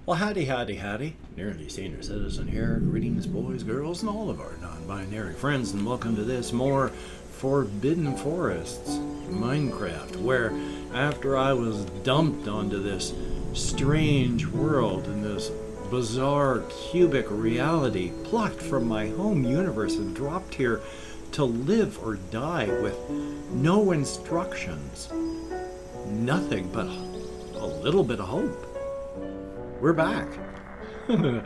Well, howdy, howdy, howdy. Nearly Senior Citizen here. Greetings, boys, girls, and all of our non-binary friends, and welcome to this more Forbidden Forests Minecraft, where after I was dumped onto this strange world and this bizarre cubic reality, plucked from my home universe and dropped here to live or die with no instructions, nothing but a little bit of hope. We're back. The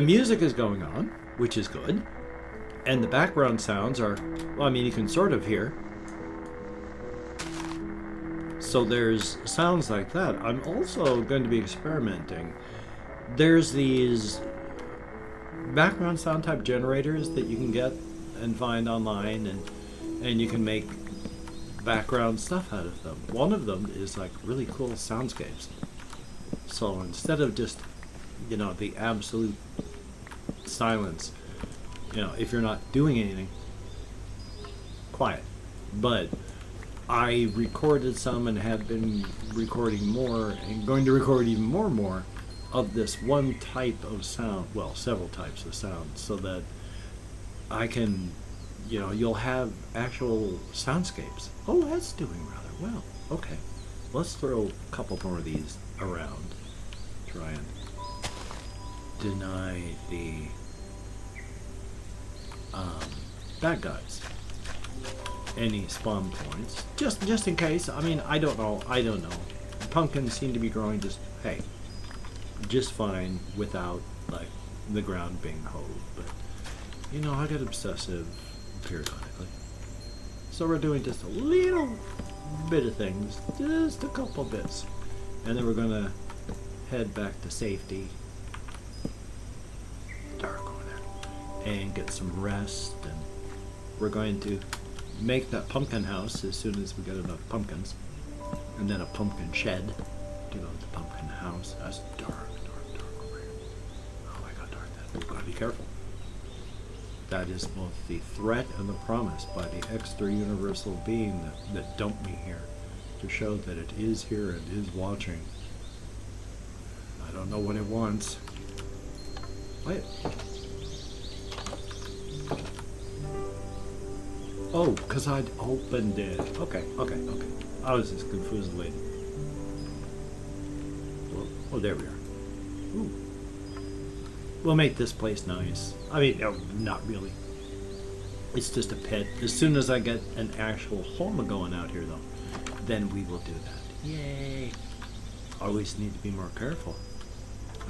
music is going on, which is good. And the background sounds are, well, I mean, you can sort of hear. So there's sounds like that. I'm also going to be experimenting. There's these background sound type generators that you can get and find online, and you can make background stuff out of them. One of them is like really cool soundscapes. So instead of just, the absolute silence, if you're not doing anything, quiet. But I recorded some and have been recording more and going to record even more of this one type of sound, well, several types of sound, so that I can, you'll have actual soundscapes. Oh, that's doing rather well. Okay, let's throw a couple more of these around. Try and deny the bad guys any spawn points, just in case. I mean, I don't know. Pumpkins seem to be growing just fine without like the ground being hoed, but I get obsessive periodically, so we're doing just a little bit of things, just a couple bits, and then we're gonna head back to safety, dark over there, and get some rest. And we're going to make that pumpkin house as soon as we get enough pumpkins, and then a pumpkin shed to go to the pumpkin house. That's dark over here. Oh my god, dark. We've got to be careful. That is both the threat and the promise by the extra universal being that dumped me here, to show that it is here and is watching. I don't know what it wants. Wait. Oh, because I'd opened it. Okay. I was just confused waiting. Oh, there we are. Ooh. We'll make this place nice. I mean, no, not really. It's just a pit. As soon as I get an actual home going out here, though, then we will do that. Yay! Always need to be more careful.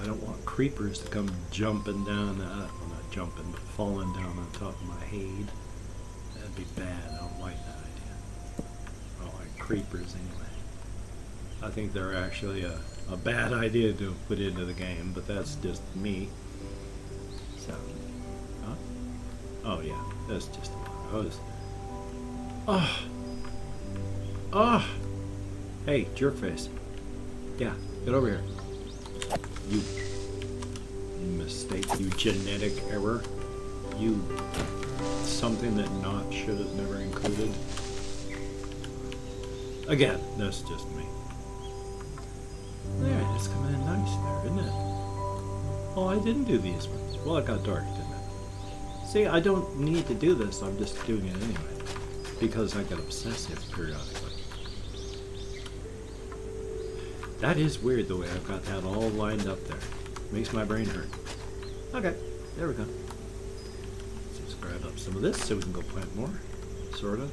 I don't want creepers to come jumping down, well, not jumping, but falling down on top of my head. That'd be bad. I don't like that idea. I don't like creepers anyway. I think they're actually a bad idea to put into the game, but that's just me. So, huh? Oh yeah, that's just one of those. Hey, jerkface. Yeah, get over here. You mistake, you genetic error, you something that not should have never included. Again, that's just me. There, it's coming in nice there, isn't it? Oh, I didn't do these ones. Well, it got dark, didn't it? See, I don't need to do this, I'm just doing it anyway, because I get obsessive periodically. That is weird the way I've got that all lined up there. Makes my brain hurt. Okay, there we go. So let's grab up some of this so we can go plant more. Sort of.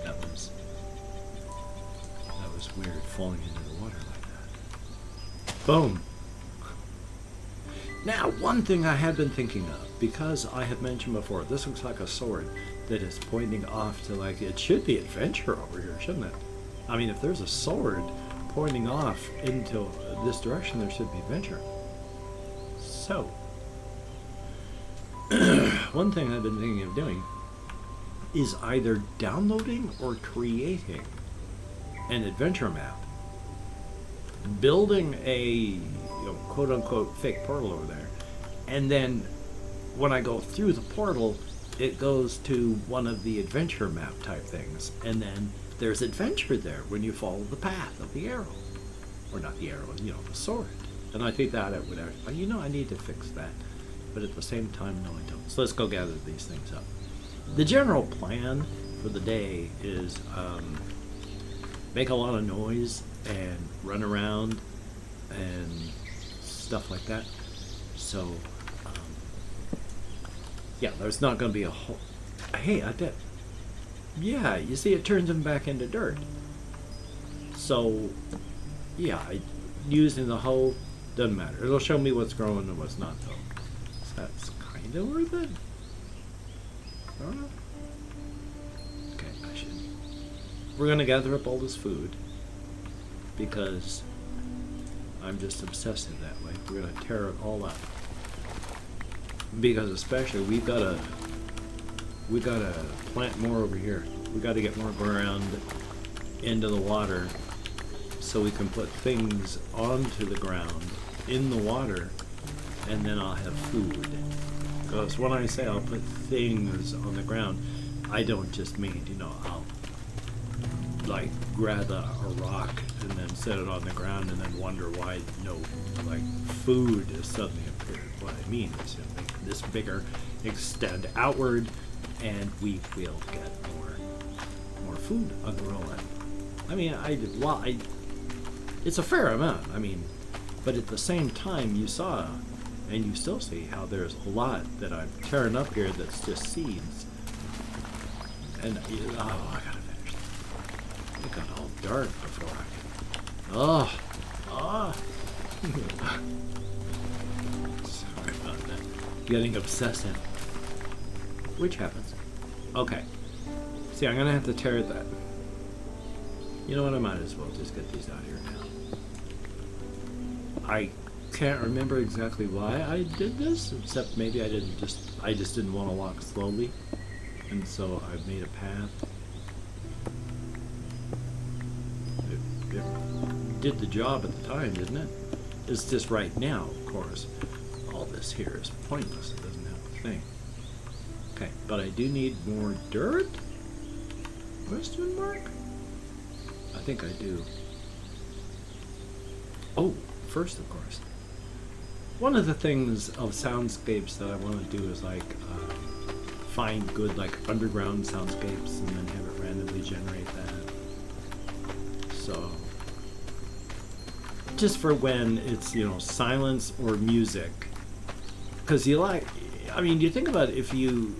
That was weird, falling into the water like that. Boom! Now, one thing I had been thinking of, because I have mentioned before, this looks like a sword that is pointing off to, like, it should be adventure over here, shouldn't it? I mean, if there's a sword pointing off into this direction, there should be adventure. So, one thing I've been thinking of doing is either downloading or creating an adventure map, building a quote-unquote fake portal over there, and then when I go through the portal, it goes to one of the adventure map type things, and then there's adventure there when you follow the path of the arrow. Or not the arrow, the sword. And I think that it would actually, you know, I need to fix that. But at the same time, no, I don't. So let's go gather these things up. The general plan for the day is make a lot of noise and run around and stuff like that. So, yeah, there's not going to be a whole... Hey, I bet... Yeah, you see, it turns them back into dirt. So, yeah, using the hoe doesn't matter. It'll show me what's growing and what's not, though. So that's kind of worth it. I don't know. Okay, I should... We're going to gather up all this food because I'm just obsessive that way. We're going to tear it all up. Because especially we gotta plant more over here. We gotta get more ground into the water so we can put things onto the ground in the water, and then I'll have food. Because when I say I'll put things on the ground, I don't just mean, you know, I'll like grab a rock and then set it on the ground and then wonder why no like food is suddenly appeared. What I mean is, you know, make this bigger, extend outward, and we will get more food on the roll. I mean, it's a fair amount. I mean, but at the same time, you saw, and you still see how there's a lot that I'm tearing up here that's just seeds. And oh, I gotta finish that. It got all dark before I can. Oh. Sorry about that. Getting obsessive. Which happens. Okay. See, I'm gonna have to tear that. You know what? I might as well just get these out here now. I can't remember exactly why I did this, except maybe I just didn't want to walk slowly, and so I made a path. It did the job at the time, didn't it? It's just right now, of course, all this here is pointless. It doesn't have a thing. Okay, but I do need more dirt? Question mark? I think I do. Oh, first, of course. One of the things of soundscapes that I want to do is like find good like underground soundscapes and then have it randomly generate that. So just for when it's, you know, silence or music. Because you like, I mean, you think about it, if you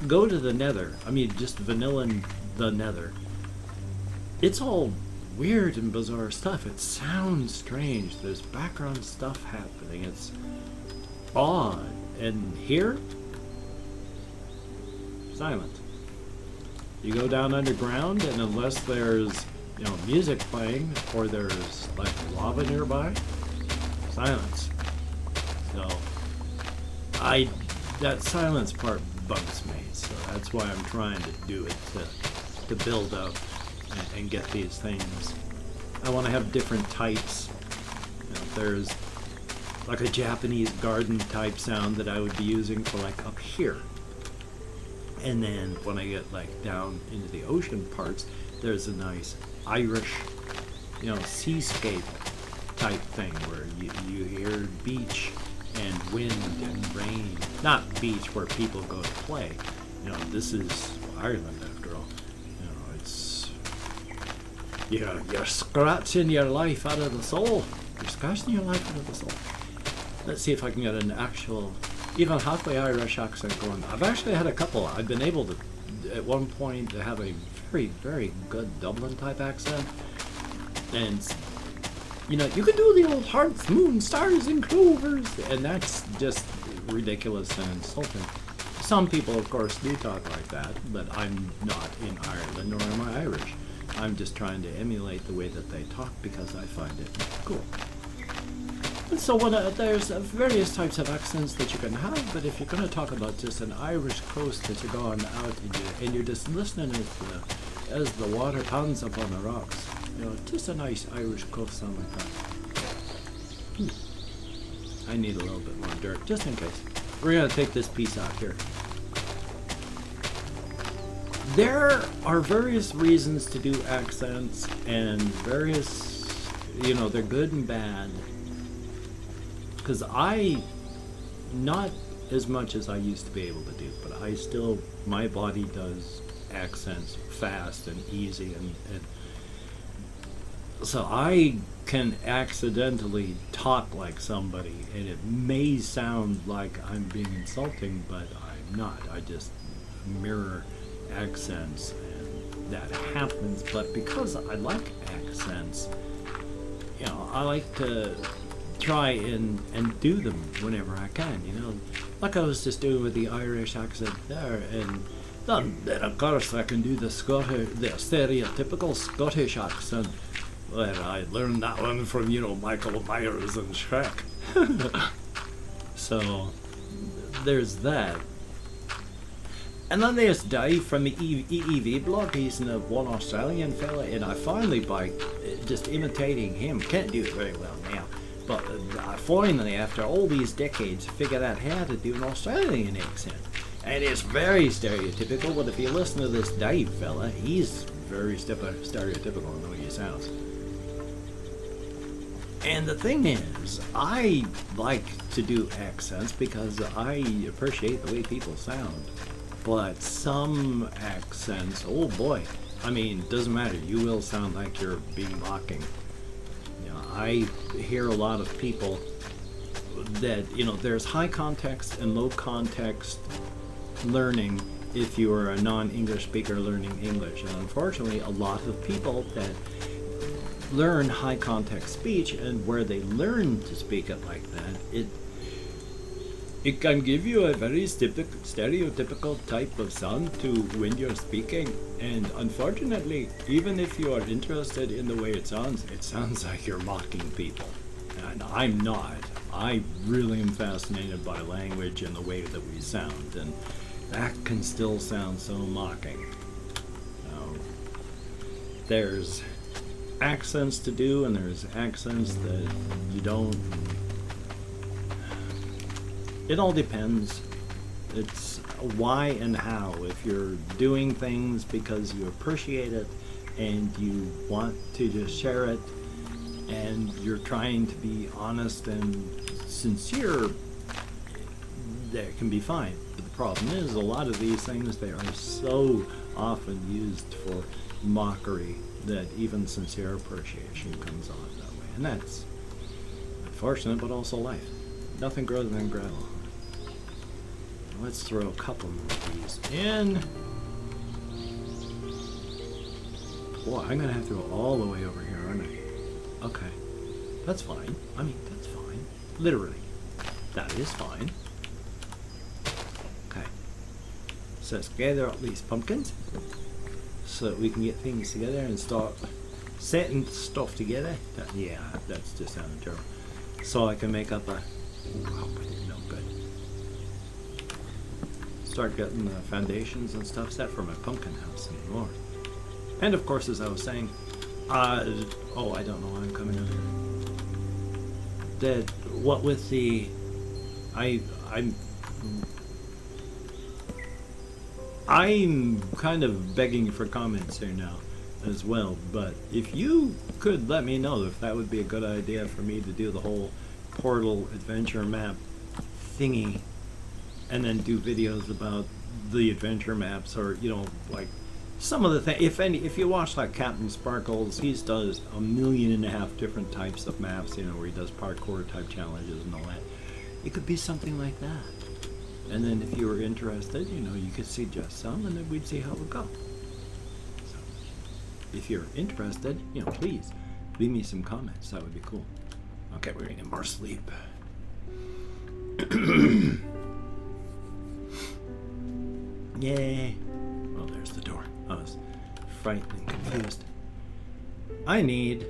go to the nether, I mean, just vanilla in the nether, it's all weird and bizarre stuff. It sounds strange. There's background stuff happening. It's odd. And here, silent. You go down underground, and unless there's, you know, music playing or there's like lava nearby, silence. So that silence part bugs me. So that's why I'm trying to do it to build up and get these things. I want to have different types. You know, there's like a Japanese garden type sound that I would be using for like up here. And then when I get like down into the ocean parts, there's a nice Irish, you know, seascape type thing where you hear beach and wind and rain. Not beach where people go to play. You know, this is Ireland after all. You know, it's you're scratching your life out of the soul. You're scratching your life out of the soul. Let's see if I can get an actual, even halfway Irish accent going. I've actually had a couple. I've been able to, at one point, to have a very, very good Dublin type accent. And, you know, you can do the old hearts, moon, stars, and clovers. And that's just ridiculous and insulting. Some people, of course, do talk like that, but I'm not in Ireland, nor am I Irish. I'm just trying to emulate the way that they talk because I find it cool. And so there's various types of accents that you can have, but if you're going to talk about just an Irish coast that you're going out and you're just listening as the water pounds up on the rocks, you know, just a nice Irish coast sound like that. I need a little bit more dirt, just in case. We're going to take this piece out here. There are various reasons to do accents and various, you know, they're good and bad. because not as much as I used to be able to do, but my body does accents fast and easy, and so I can accidentally talk like somebody, and it may sound like I'm being insulting, but I'm not. I just mirror accents, and that happens. But because I like accents, I like to try and do them whenever I can, like I was just doing with the Irish accent there, and then of course I can do the stereotypical Scottish accent. Well, I learned that one from, Michael Myers and Shrek. So, there's that. And then there's Dave from the EEV blog. He's one Australian fella, and I finally, by just imitating him, can't do it very well now, but I finally, after all these decades, figured out how to do an Australian accent. And it's very stereotypical, but if you listen to this Dave fella, he's very stereotypical in the way he sounds. And the thing is, I like to do accents because I appreciate the way people sound. But some accents, oh boy, doesn't matter. You will sound like you're being mocking. I hear a lot of people that, there's high context and low context learning if you are a non-English speaker learning English. And unfortunately, a lot of people that learn high context speech, and where they learn to speak it like that, it can give you a very stereotypical type of sound to when you're speaking. And unfortunately, even if you are interested in the way it sounds like you're mocking people. And I'm not. I really am fascinated by language and the way that we sound, and that can still sound so mocking. There's accents to do, and there's accents that you don't. It all depends. It's why and how. If you're doing things because you appreciate it and you want to just share it, and you're trying to be honest and sincere, that can be fine. But the problem is, a lot of these things, they are so often used for mockery that even sincere appreciation comes off that way. And that's unfortunate, but also life. Nothing grows than gravel. Let's throw a couple more of these in. Boy, I'm gonna have to go all the way over here, aren't I? Okay. That's fine. That's fine. Literally. That is fine. Okay. So let's gather up these pumpkins so that we can get things together and start setting stuff together. That's just sounding terrible. So I can make up a... Oh, I didn't know. Good. Start getting the foundations and stuff set for my pumpkin house and more. And of course, as I was saying, I don't know why I'm coming out here. What with the... I'm kind of begging for comments here now as well, but if you could let me know if that would be a good idea for me to do the whole Portal adventure map thingy, and then do videos about the adventure maps, or like some of the things. If you watch like Captain Sparkles, he does 1.5 million different types of maps, where he does parkour type challenges and all that. It could be something like that. And then if you were interested, you could suggest some, and then we'd see how it would go. So, if you're interested, please leave me some comments. That would be cool. Okay, we're gonna get more sleep. Yay. Well, there's the door. I was frightened and confused. I need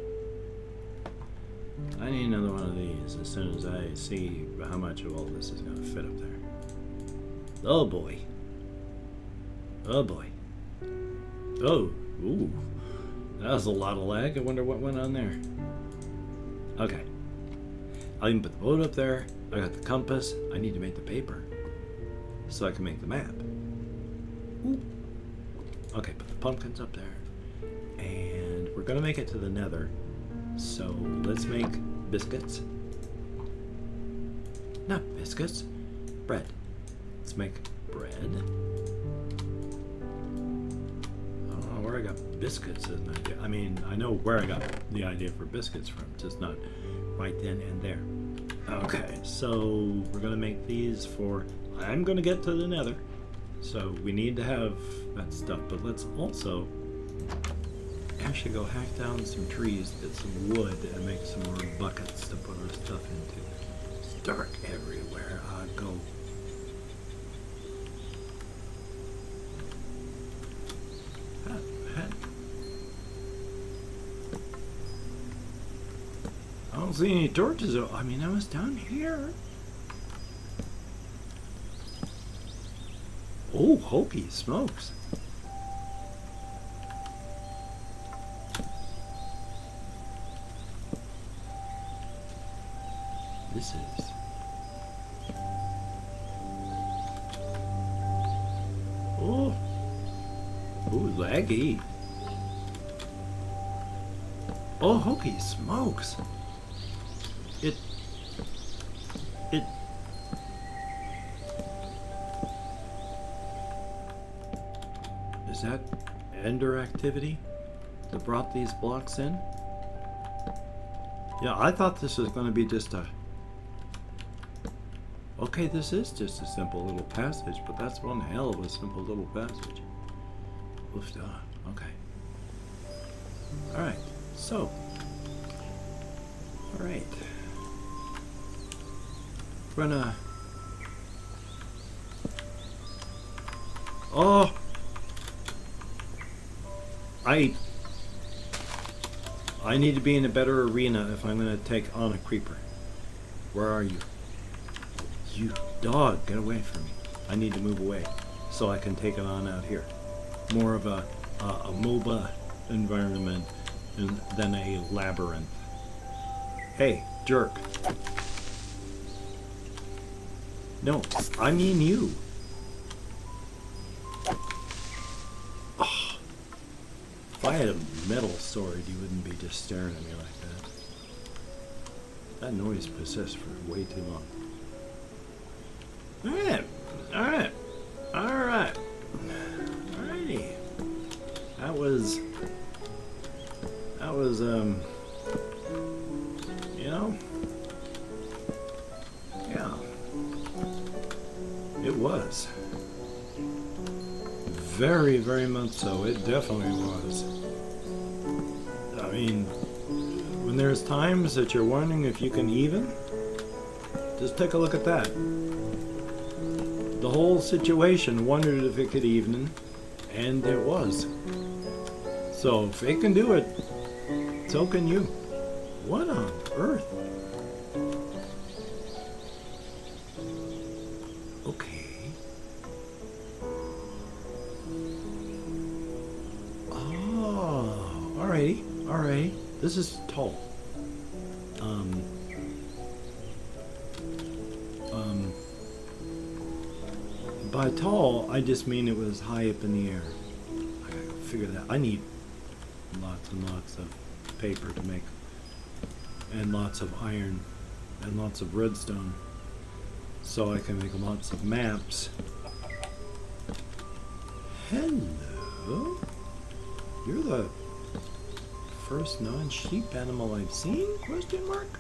another one of these as soon as I see how much of all this is gonna fit up there. Oh boy. Oh boy. Oh. Ooh. That was a lot of lag. I wonder what went on there. Okay. I can put the boat up there. I got the compass. I need to make the paper so I can make the map. Ooh. Okay, put the pumpkins up there. And we're gonna make it to the nether. So let's make biscuits. Not biscuits. Bread. Let's make bread. I don't know where I got biscuits as an idea. I mean, I know where I got the idea for biscuits from, just not right then and there. Okay, so we're gonna make these for... I'm gonna get to the nether, so we need to have that stuff, but let's also actually go hack down some trees, get some wood, and make some more buckets to put our stuff into. It's dark everywhere I go. I don't see any torches. I mean, I was down here. Oh, Hokey smokes. This is... Oh. Ooh, laggy. Oh, Hokey smokes. It... Is that Ender activity that brought these blocks in? Yeah, I thought this was going to be just a... Okay, this is just a simple little passage, but that's one hell of a simple little passage. Oof, okay. Alright, so... Alright. We're gonna... Oh! I need to be in a better arena if I'm gonna take on a creeper. Where are you? You dog, get away from me. I need to move away so I can take it on out here. More of a MOBA environment than a labyrinth. Hey, jerk. No, I mean you. Oh, if I had a metal sword, you wouldn't be just staring at me like that. That noise persists for way too long. Alright, alright, alright. Alrighty. That was, you know, yeah, it was. Very, very much so. It definitely was. I mean, when there's times that you're wondering if you can even, just take a look at that. The whole situation wondered if it could even, and it was. So if it can do it, so can you. What on earth? Okay. Oh, alrighty, alrighty. This is tall. By tall, I just mean it was high up in the air. I gotta figure that. I need lots and lots of paper to make, and lots of iron, and lots of redstone, so I can make lots of maps. Hello? You're the first non-sheep animal I've seen? Question mark?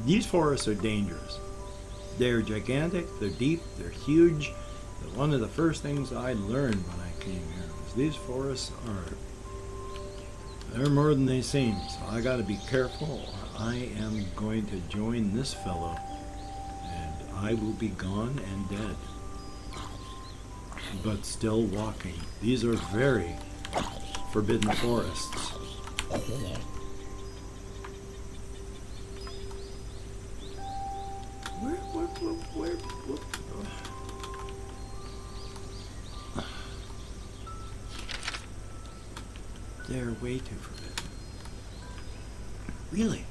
These forests are dangerous. They're gigantic, they're deep, they're huge. But one of the first things I learned when I came here was these forests they're more than they seem. So I gotta be careful. I am going to join this fellow, and I will be gone and dead. But still walking. These are very forbidden forests. Where? They're way too forbidden. Really?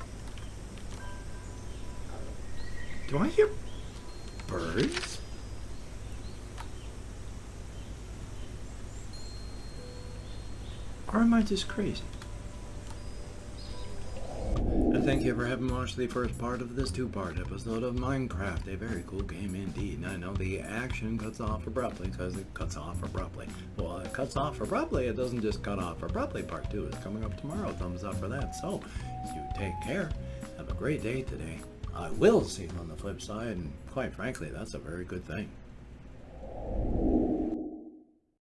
Do I hear birds? Or am I just crazy? At thank you for having watched the first part of this two-part episode of Minecraft, a very cool game indeed. And I know the action cuts off abruptly because it cuts off abruptly. Well, it cuts off abruptly, it doesn't just cut off abruptly. Part 2 is coming up tomorrow. Thumbs up for that. So, you take care. Have a great day today. I will see you on the flip side, and quite frankly, that's a very good thing.